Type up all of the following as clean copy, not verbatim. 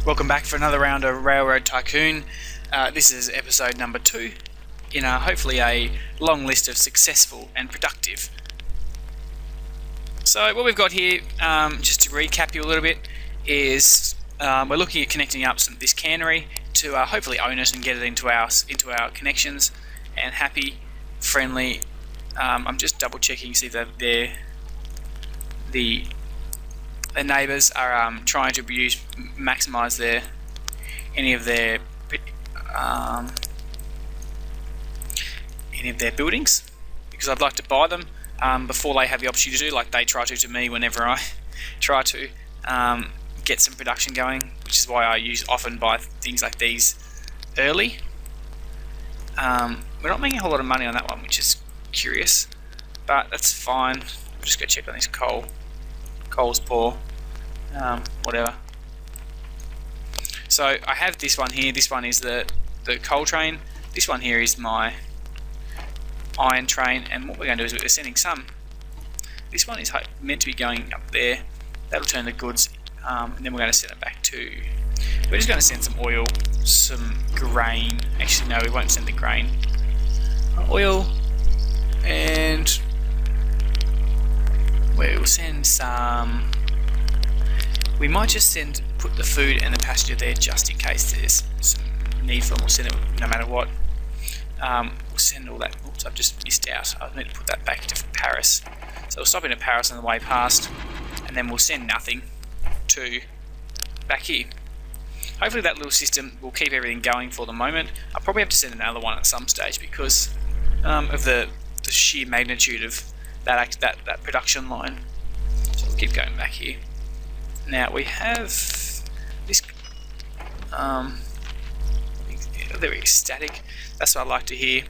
Welcome back for another round of Railroad Tycoon. This is episode number 2 in hopefully a long list of successful and productive. So what we've got here, just to recap you a little bit, is we're looking at connecting up this cannery to hopefully own it and get it into our connections, and happy, friendly. I'm just double checking, see that the neighbours are trying to maximise any of their buildings, because I'd like to buy them before they have the opportunity to, like they try to me whenever I try to get some production going, which is why I often buy things like these early. We're not making a whole lot of money on that one, which is curious, but that's fine. We'll just go check on this coal. Coal's poor, whatever. So I have this one here. This one is the coal train. This one here is my iron train, and what we're going to do is we're sending some. This one is meant to be going up there. That'll turn the goods, and then we're going to send it back to. We're just going to send some oil, some grain. Actually, no, we won't send the grain. Oil, and we'll send some. We might just put the food and the passenger there just in case there's some need for them. We'll send it no matter what. We'll send all that. Oops, I've just missed out. I need to put that back to Paris. So we'll stop in at Paris on the way past, and then we'll send nothing to back here. Hopefully that little system will keep everything going for the moment. I'll probably have to send another one at some stage because of the sheer magnitude of that production line. So we'll keep going back here. Now we have this. Very static. That's what I like to hear.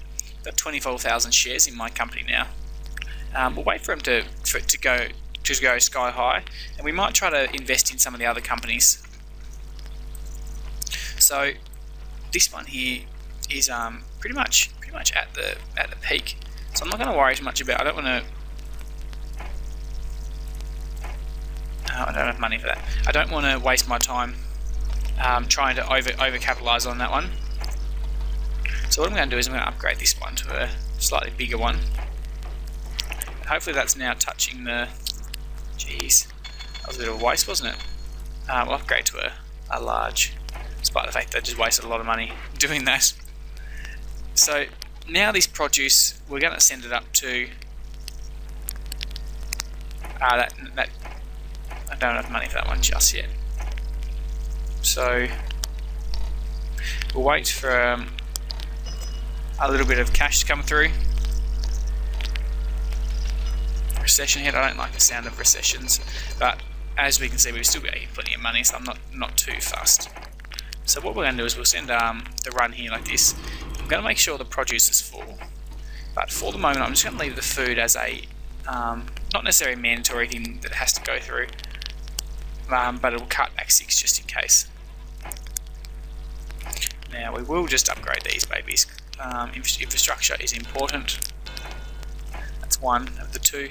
Got 24,000 shares in my company now. We'll wait for it to go sky high, and we might try to invest in some of the other companies. So this one here is pretty much at the peak. So I'm not going to worry too much about. I don't want to. I don't have money for that. I don't want to waste my time trying to over-capitalise on that one. So what I'm going to do is I'm going to upgrade this one to a slightly bigger one. And hopefully that's now touching the. Jeez, that was a bit of a waste, wasn't it? We'll upgrade to a large, despite the fact that I just wasted a lot of money doing that. So now this produce, we're going to send it up to. That I don't have money for that one just yet. So we'll wait for a little bit of cash to come through. Recession hit. I don't like the sound of recessions, but as we can see, we've still got plenty of money, so I'm not too fussed. So what we're going to do is we'll send the run here like this. I'm going to make sure the produce is full, but for the moment I'm just going to leave the food as a not necessarily mandatory thing that has to go through, but it will cut back 6 just in case. Now we will just upgrade these babies. Infrastructure is important. That's one of the two.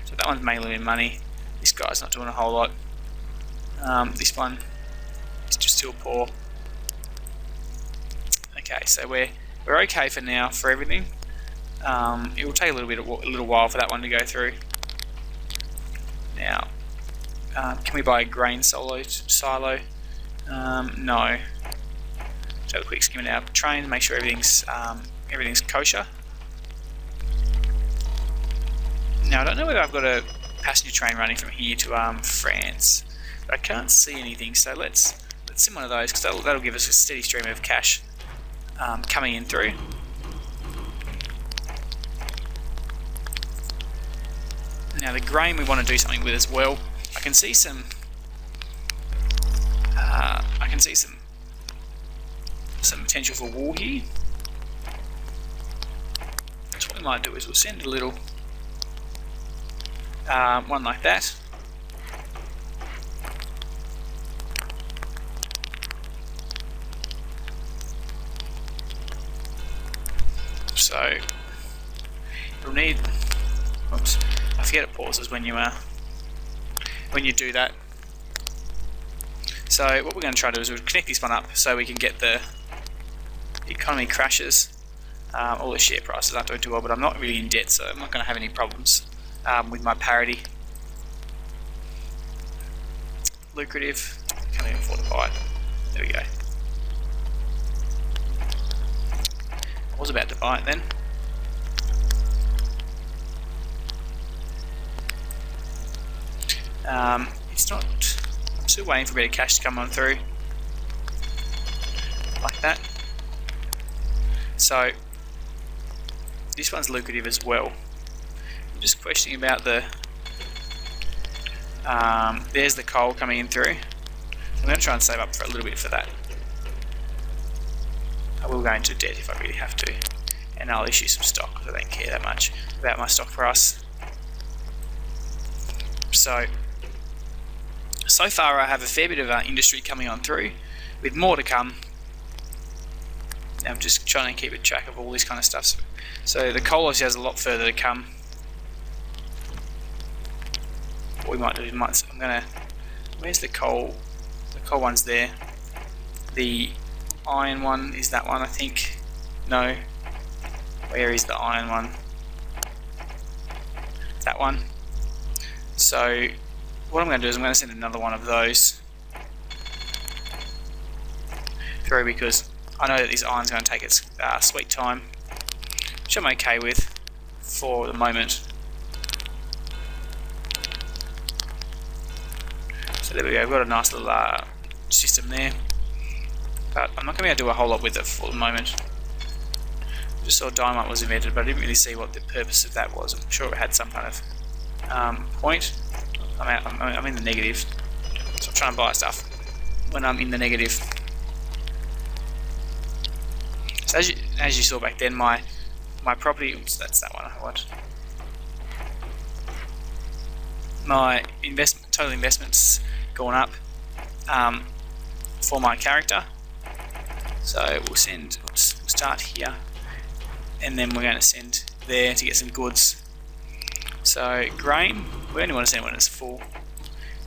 So that one's mainly in money. This guy's not doing a whole lot. This one is just still poor. Okay, so we're okay for now for everything. It will take a little while for that one to go through. Now, can we buy a grain silo? No. So a quick skim out train, make sure everything's kosher. Now I don't know whether I've got a passenger train running from here to France, but I can't see anything. So let's send one of those, because that'll give us a steady stream of cash coming in through. Now the grain we want to do something with as well. I can see some. Some potential for wool here. So what we might do is we'll send a little one like that. So it'll need. Oops, I forget it pauses when you do that. So what we're going to try to do is we'll connect this one up so we can get the economy crashes. All the share prices aren't doing too well, but I'm not really in debt, so I'm not going to have any problems with my parity. Lucrative. Can't even afford to buy it. There we go. I was about to buy it then. It's not. I'm still waiting for a bit of cash to come on through, like that. So this one's lucrative as well. I'm just questioning about the. There's the coal coming in through. I'm going to try and save up for a little bit for that. I will go into debt if I really have to, and I'll issue some stock because I don't care that much about my stock price. So far I have a fair bit of industry coming on through, with more to come. I'm just trying to keep a track of all this kind of stuff. So the coal obviously has a lot further to come. What we might do is I'm gonna. Where's the coal? The coal one's there. The iron one is that one, I think. No. Where is the iron one? That one. So what I'm going to do is I'm going to send another one of those through, because I know that this iron's going to take its sweet time, which I'm okay with for the moment. So there we go, we've got a nice little system there, but I'm not going to be able to do a whole lot with it for the moment. I just saw dynamite was invented, but I didn't really see what the purpose of that was. I'm sure it had some kind of point. I'm in the negative, so I'm trying to buy stuff when I'm in the negative. So as you saw back then, my property, oops, that's that one I want. My total investments gone up for my character. So we'll start here, and then we're going to send there to get some goods. So grain, we only want to send when it's full.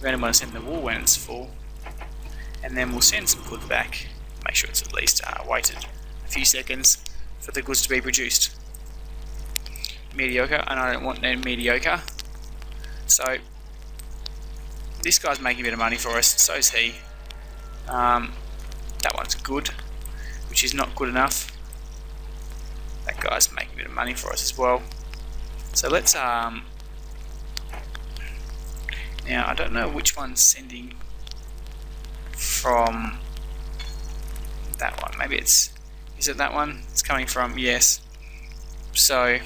We only want to send the wool when it's full, and then we'll send some goods back. Make sure it's at least waited a few seconds for the goods to be produced. Mediocre, and I don't want no mediocre. So this guy's making a bit of money for us. So is he. That one's good, which is not good enough. That guy's making a bit of money for us as well. So let's now I don't know which one's sending from that one. Maybe is it that one? It's coming from, yes. So I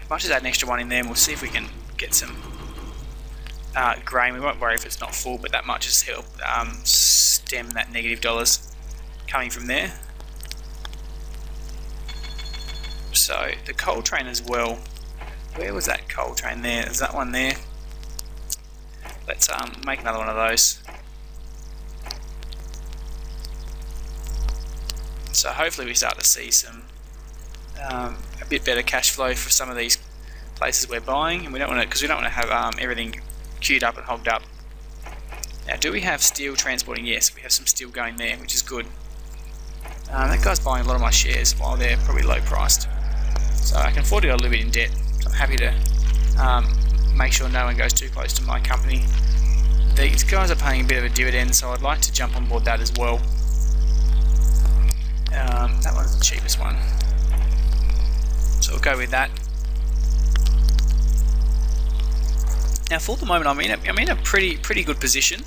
might just add an extra one in there, and we'll see if we can get some grain. We won't worry if it's not full, but that might just help stem that negative dollars coming from there. So the coal train as well. Where was that coal train there? There's that one there. Let's make another one of those. So hopefully we start to see some a bit better cash flow for some of these places we're buying, and we don't want to, because we don't want to have everything queued up and hogged up. Now, do we have steel transporting? Yes, we have some steel going there, which is good. That guy's buying a lot of my shares while they're probably low priced, so I can afford to go a little bit in debt. So I'm happy to make sure no one goes too close to my company. These guys are paying a bit of a dividend, so I'd like to jump on board that as well. That one's the cheapest one, so we'll go with that. Now, for the moment, I'm in a pretty good position.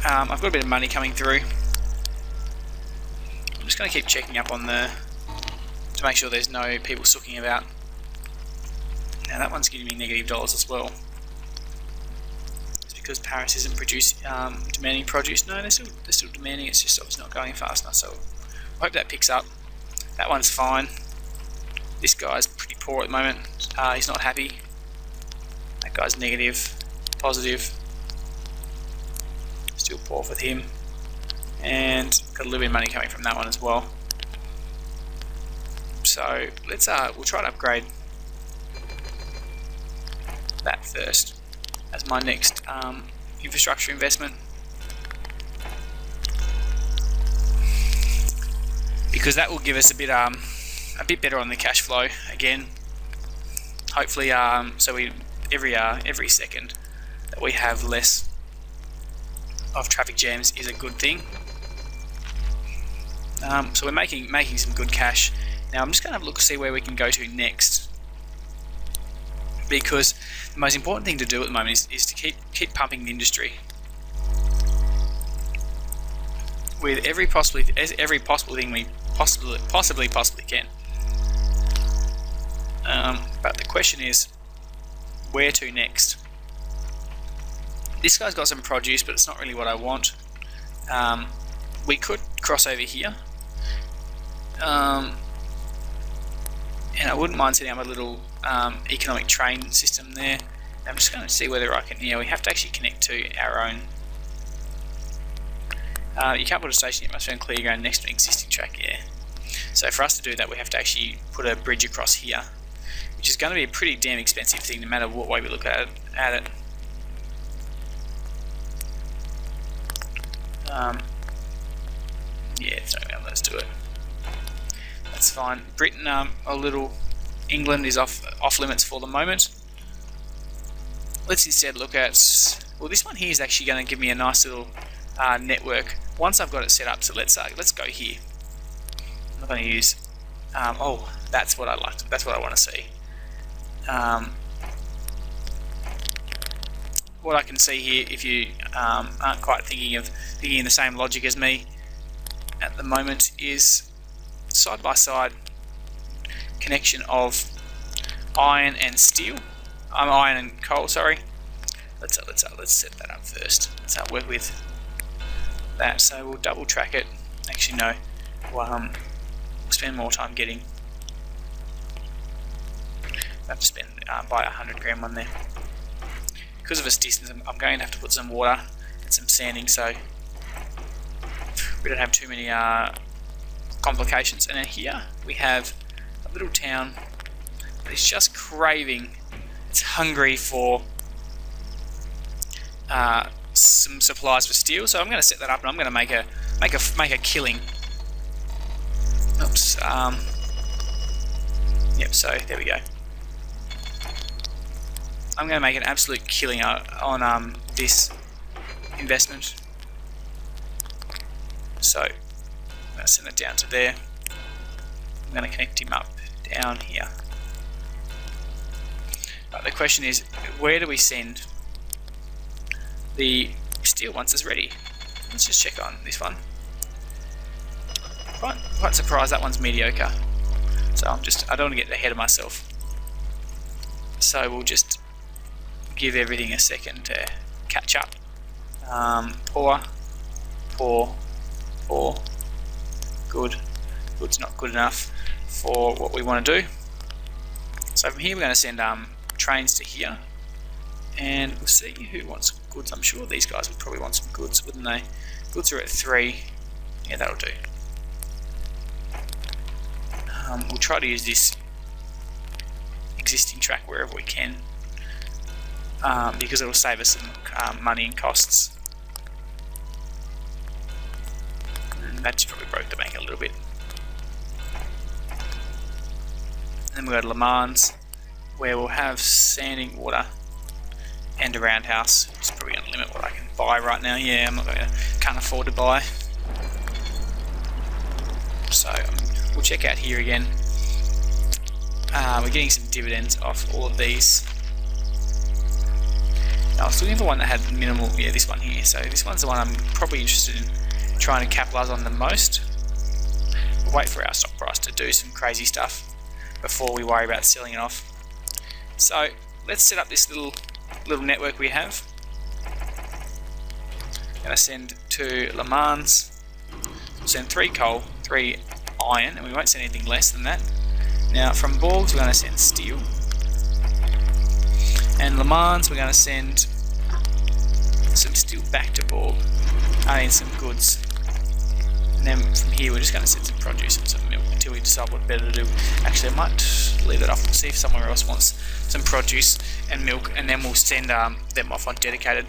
I've got a bit of money coming through. I'm just going to keep checking up on to make sure there's no people sooking about. Now that one's giving me negative dollars as well. It's because Paris isn't demanding produce. No, they're still demanding. It's just obviously not going fast enough. So I hope that picks up. That one's fine. This guy's pretty poor at the moment. He's not happy. That guy's negative, positive. Still poor with him. And got a little bit of money coming from that one as well. So let's we'll try to upgrade that first. as my next infrastructure investment, because that will give us a bit better on the cash flow again. Hopefully, so we every second that we have less of traffic jams is a good thing. So we're making some good cash. Now I'm just going to have a look to see where we can go to next, because the most important thing to do at the moment is to keep pumping the industry with every possible thing we possibly can. But the question is, where to next? This guy's got some produce, but it's not really what I want. We could cross over here, and I wouldn't mind setting up a little economic train system there. I'm just going to see whether I can. We have to actually connect to our own. You can't put a station yet, must be on clear ground next to an existing track. Yeah. So for us to do that, we have to actually put a bridge across here, which is going to be a pretty damn expensive thing, no matter what way we look at it. Yeah, it's not going to let us do it. That's fine. Britain, England is off limits for the moment. Let's instead look at, well, this one here is actually going to give me a nice little network once I've got it set up. So let's go here. I'm not going to use. Oh, that's what I like. That's what I want to see. What I can see here, if you aren't quite thinking in the same logic as me at the moment, is side by side connection of iron and steel. Iron and coal. Sorry. Let's set that up first. Let's work with that. So we'll double track it. Actually, no. We'll spend more time getting. I have to spend buy a 100 gram one there. Because of its distance, I'm going to have to put some water and some sanding, so we don't have too many complications. And then here we have a little town that is just craving. It's hungry for some supplies for steel. So I'm going to set that up, and I'm going to make a killing. Oops. Yep. So there we go. I'm going to make an absolute killing on this investment. So I'm going to send it down to there. I'm going to connect him up down here. But the question is, where do we send the steel once it's ready? Let's just check on this one. Quite surprised that one's mediocre. So I don't want to get ahead of myself. So we'll just give everything a second to catch up. Pour. Good. Good's not good enough for what we want to do. So from here we're going to send trains to here, and we'll see who wants goods. I'm sure these guys would probably want some goods, wouldn't they? Goods are at 3. Yeah, that'll do. We'll try to use this existing track wherever we can. Because it will save us some money and costs. And that just probably broke the bank a little bit. And then we'll go to Le Mans, where we'll have sanding, water, and a roundhouse. It's probably going to limit what I can buy right now. Yeah, can't afford to buy. So we'll check out here again. We're getting some dividends off all of these. Now, I was looking for one that had minimal. Yeah, this one here. So this one's the one I'm probably interested in trying to capitalize on the most. We'll wait for our stock price to do some crazy stuff before we worry about selling it off. So let's set up this little network we have. I'm going to send to Le Mans. We'll send 3 coal, 3 iron, and we won't send anything less than that. Now from Borgs we're going to send steel. And Le Mans, we're going to send some steel back to Borg. I mean some goods. And then from here we're just going to send some produce and some milk and until we decide what better to do. Actually, I might leave that off and see if someone else wants some produce and milk, and then we'll send them off on dedicated.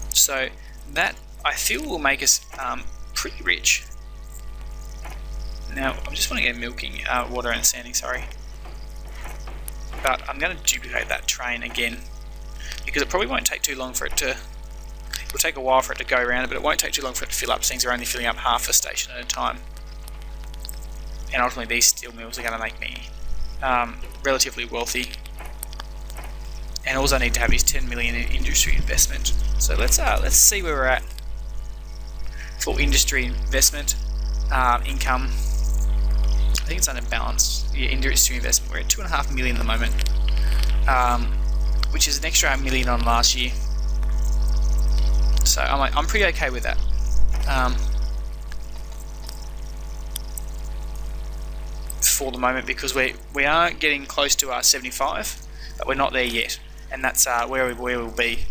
So that, I feel, will make us pretty rich. Now, I just want to get milking, water and sanding, sorry. But I'm going to duplicate that train again, because it probably won't take too long for it to, it'll take a while for it to go around, but it won't take too long for it to fill up, since we're only filling up half a station at a time. And ultimately these steel mills are going to make me relatively wealthy. And all I need to have is 10 million in industry investment. So let's see where we're at for industry investment income. I think it's unbalanced. Yeah, industry investment. We're at 2.5 million at the moment, which is an extra $1 million on last year. So I'm pretty okay with that. For the moment, because we are getting close to our 75, but we're not there yet, and that's where we'll be.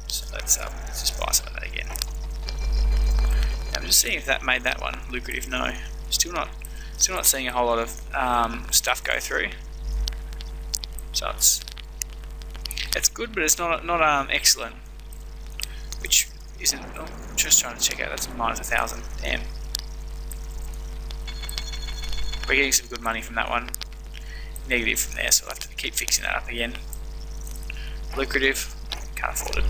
So let's just buy some of that again. I'm just seeing if that made that one lucrative. No, still not seeing a whole lot of stuff go through. So it's good, but it's not excellent. Which isn't. Oh, just trying to check out. That's minus 1,000. Damn. We're getting some good money from that one. Negative from there, so we'll have to keep fixing that up again. Lucrative. Can't afford it.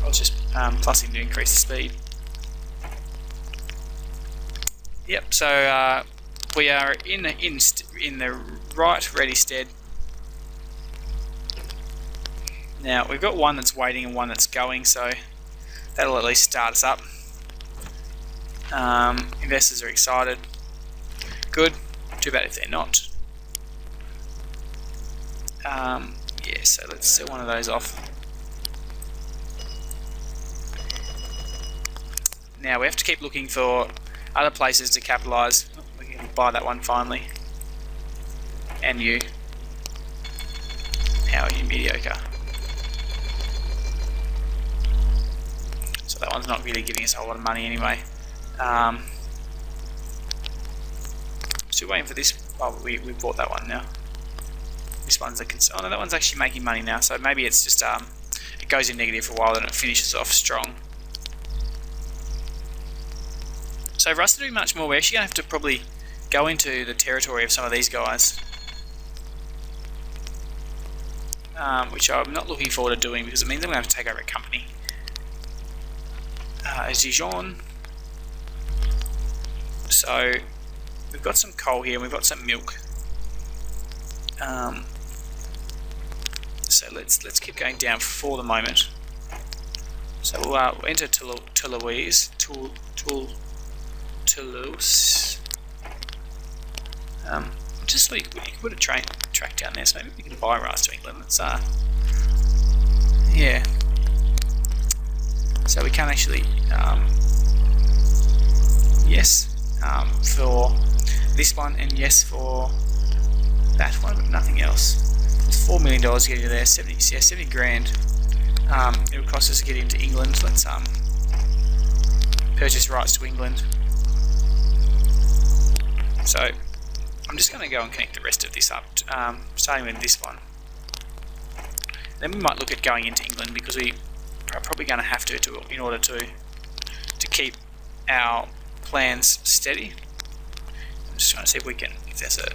I was just plussing to increase the speed. Yep. So we are in the right ready stead. Now we've got one that's waiting and one that's going, so that'll at least start us up. Investors are excited. Good. Too bad if they're not. Yeah, so let's sell one of those off. Now we have to keep looking for other places to capitalise. We can buy that one finally. And you. How are you? Mediocre. So that one's not really giving us a whole lot of money anyway. Still waiting for this. Oh, we bought that one now. This one's oh no, that one's actually making money now. So maybe it's just it goes in negative for a while, then it finishes off strong. So for us to do much more, we're actually going to have to probably go into the territory of some of these guys, which I'm not looking forward to doing, because it means I'm going to have to take over a company. Dijon. So we've got some coal here and we've got some milk. So let's keep going down for the moment. So we'll enter Toulouse. Just so you could put a track down there, so maybe we can buy rice to England. Let's yeah. So we can actually yes for this one, and yes for that one, but nothing else. It's $4 million to get into there. 70 grand. It would cost us to get into England. Let's purchase rights to England. So I'm just going to go and connect the rest of this up, starting with this one. Then we might look at going into England, because we are probably going to have to in order to keep our plans steady. I'm just trying to see if there's a.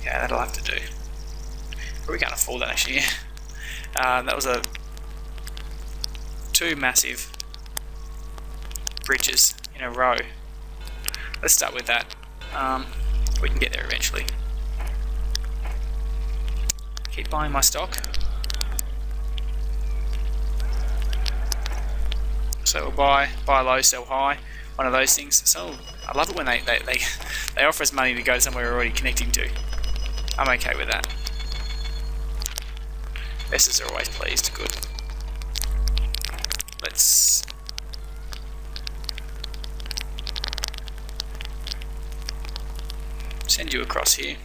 Yeah, that'll have to do. Probably can't afford that actually. That was two massive bridges in a row. Let's start with that. We can get there eventually. Keep buying my stock. So we'll buy low, sell high. One of those things. So I love it when they offer us money to go somewhere we're already connecting to. I'm okay with that. Investors are always pleased. Good. Let's send you across here.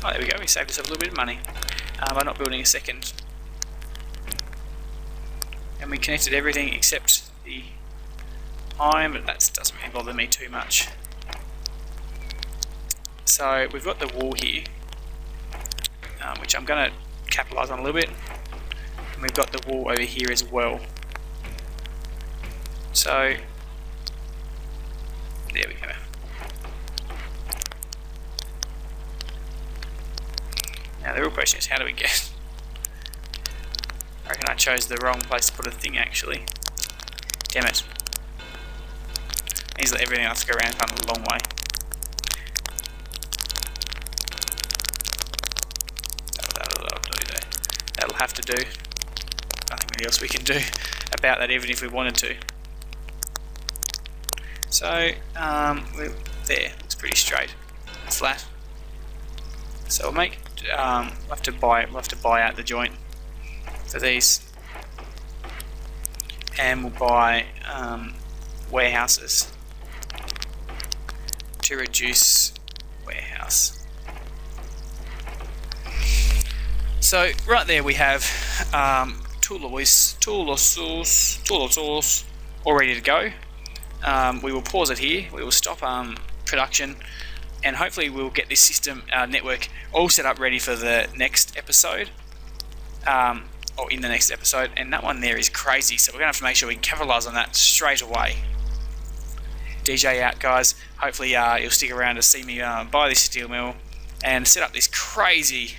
Oh, there we go, we saved ourselves a little bit of money by not building a second. And we connected everything except the iron, but that doesn't really bother me too much. So we've got the wall here, which I'm going to capitalise on a little bit. And we've got the wall over here as well. So there we go. Now the real question is, how do we get... I reckon I chose the wrong place to put a thing actually. Damn it. Means that everything has to go around kind of a long way. That'll do there. That'll have to do. Nothing really else we can do about that, even if we wanted to. So there, looks pretty straight, flat. So we'll have to buy out the joint for these, and we'll buy warehouses to reduce warehouse. So right there we have tools all ready to go. We will pause it here. We will stop production, and hopefully we'll get this system network all set up ready for the next episode, or in the next episode. And that one there is crazy, so we're gonna have to make sure we capitalise on that straight away. DJ out, guys. Hopefully you'll stick around to see me buy this steel mill and set up this crazy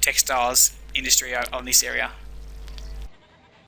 textiles industry on this area.